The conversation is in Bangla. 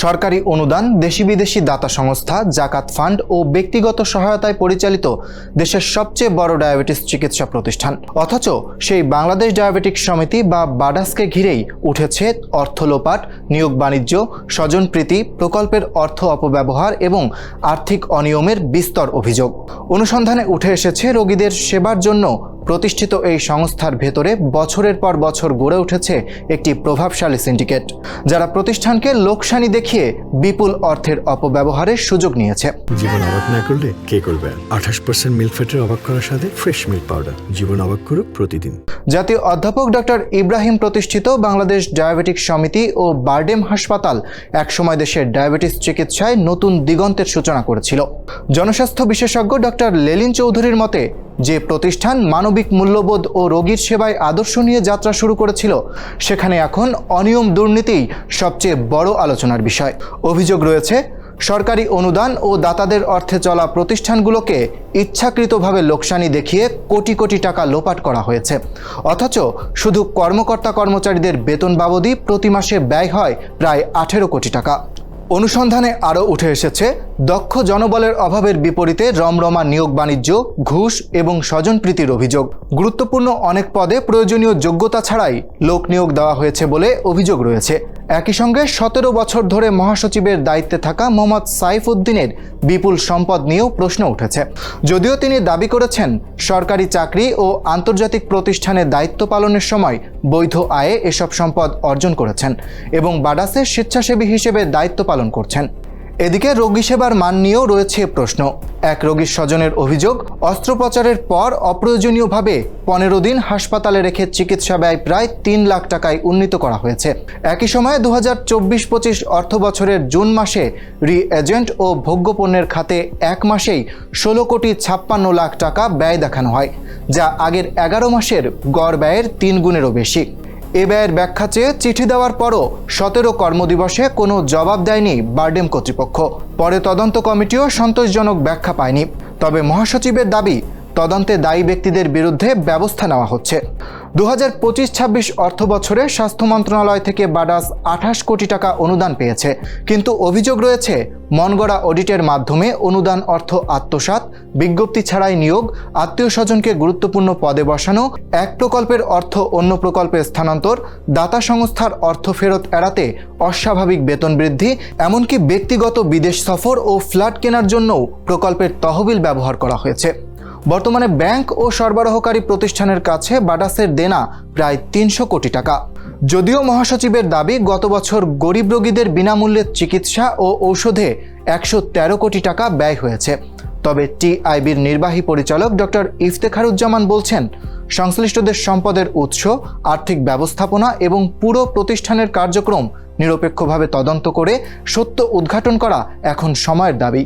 সরকারি অনুদান, দেশি বিদেশি দাতা সংস্থা, জাকাত ফান্ড ও ব্যক্তিগত সহায়তায় পরিচালিত দেশের সবচেয়ে বড় ডায়াবেটিস চিকিৎসা প্রতিষ্ঠান। অথচ সেই বাংলাদেশ ডায়াবেটিক সমিতি বা বাডাসকে ঘিরেই উঠেছে অর্থ লোপাট, নিয়োগ বাণিজ্য, স্বজনপ্রীতি, প্রকল্পের অর্থ অপব্যবহার এবং আর্থিক অনিয়মের বিস্তর অভিযোগ। অনুসন্ধানে উঠে এসেছে রোগীদের সেবার জন্য প্রতিষ্ঠিত এই সংস্থার ভেতরে বছরের পর বছর গড়ে উঠেছে একটি প্রভাবশালী সিন্ডিকেট, যারা প্রতিষ্ঠানকে লোকসানি দেখিয়ে বিপুল অর্থের অপব্যবহারের সুযোগ নিয়েছে। জীবন অবাক না করলে কে করবে? 28% মিল্ক ফ্যাটের অবাক করার সাথে ফ্রেশ মিল্ক পাউডার। জীবন অবাক করুক প্রতিদিন। জাতীয় অধ্যাপক ডক্টর ইব্রাহিম প্রতিষ্ঠিত বাংলাদেশ ডায়াবেটিক সমিতি ও বারডেম হাসপাতাল একসময় দেশের ডায়াবেটিস চিকিৎসায় নতুন দিগন্তের সূচনা করেছিল। জনস্বাস্থ্য বিশেষজ্ঞ ডক্টর লেলিন চৌধুরীর মতে, যে প্রতিষ্ঠান মানবিক মূল্যবোধ ও রোগীর সেবায় আদর্শ নিয়ে যাত্রা শুরু করেছিল, সেখানে এখন অনিয়ম, দুর্নীতিই সবচেয়ে বড় আলোচনার বিষয়। অভিযোগ রয়েছে, সরকারি অনুদান ও দাতাদের অর্থে চলা প্রতিষ্ঠানগুলোকে ইচ্ছাকৃতভাবে লোকসানি দেখিয়ে কোটি কোটি টাকা লোপাট করা হয়েছে। অথচ শুধু কর্মকর্তা কর্মচারীদের বেতন বাবদই প্রতি মাসে ব্যয় হয় প্রায় 18 কোটি টাকা। অনুসন্ধানে আরও উঠে এসেছে, দক্ষ জনবলের অভাবের বিপরীতে রমরমা নিয়োগ বাণিজ্য, ঘুষ এবং স্বজনপ্রীতির অভিযোগ। গুরুত্বপূর্ণ অনেক পদে প্রয়োজনীয় যোগ্যতা ছাড়াই লোক নিয়োগ দেওয়া হয়েছে বলে অভিযোগ রয়েছে। একই সঙ্গে 17 বছর ধরে মহাসচিবের দায়িত্বে থাকা মোহাম্মদ সাইফ উদ্দিনের বিপুল সম্পদ নিয়েও প্রশ্ন উঠেছে। যদিও তিনি দাবি করেছেন, সরকারি চাকরি ও আন্তর্জাতিক প্রতিষ্ঠানে দায়িত্ব পালনের সময় বৈধ আয়ে এসব সম্পদ অর্জন করেছেন এবং বাডাসে স্বেচ্ছাসেবী হিসেবে দায়িত্ব পালন করছেন। এদিকে রোগী সেবার মান নিয়েও রয়েছে প্রশ্ন। এক রোগীর স্বজনের অভিযোগ, অস্ত্রোপচারের পর অপ্রয়োজনীয়ভাবে 15 দিন হাসপাতালে রেখে চিকিৎসা ব্যয় প্রায় 3 লাখ টাকায় উন্নীত করা হয়েছে। একই সময়ে 2024-25 অর্থ বছরের জুন মাসে রি-এজেন্ট ও ভোগ্যপণ্যের খাতে এক মাসেই 16 কোটি 56 লাখ টাকা ব্যয় দেখানো হয়, যা আগের 11 মাসের গড় ব্যয়ের 3 গুণেরও বেশি। এ ব্যয়ের ব্যাখ্যা চেয়ে চিঠি দেওয়ার পরও 17 কর্মদিবসে কোনো জবাব দেয়নি বারডেম কর্তৃপক্ষ। পরে তদন্ত কমিটিও সন্তোষজনক ব্যাখ্যা পায়নি। তবে মহাসচিবের দাবি, তদন্তে দায়ী ব্যক্তিদের বিরুদ্ধে ব্যবস্থা নেওয়া হচ্ছে। 2025-26 অর্থ বছরে স্বাস্থ্য মন্ত্রণালয় থেকে বাডাস 28 কোটি টাকা অনুদান পেয়েছে, কিন্তু অভিযোগ রয়েছে মনগড়া অডিটের মাধ্যমে অনুদান অর্থ আত্মসাৎ, বিজ্ঞপ্তি ছাড়াই নিয়োগ, আত্মীয় স্বজনকে গুরুত্বপূর্ণ পদে বসানো, এক প্রকল্পের অর্থ অন্য প্রকল্পে স্থানান্তর, দাতা সংস্থার অর্থ ফেরত এড়াতে অস্বাভাবিক বেতন বৃদ্ধি, এমনকি ব্যক্তিগত বিদেশ সফর ও ফ্ল্যাট কেনার জন্যও প্রকল্পের তহবিল ব্যবহার করা হয়েছে। বর্তমানে ব্যাংক ও সরবরাহকারী প্রতিষ্ঠানের কাছে বাডাসের দেনা প্রায় 300 কোটি টাকা। যদিও মহাসচিবের দাবি, গত বছর গরিব রোগীদের বিনামূল্যে চিকিৎসা ও ঔষধে 113 কোটি টাকা ব্যয় হয়েছে। তবে টিআইবির নির্বাহী পরিচালক ডক্টর ইফতেখারুজ্জামান বলছেন, সংশ্লিষ্টদের সম্পদের উৎস, আর্থিক ব্যবস্থাপনা এবং পুরো প্রতিষ্ঠানের কার্যক্রম নিরপেক্ষভাবে তদন্ত করে সত্য উদ্ঘাটন করা এখন সময়ের দাবি।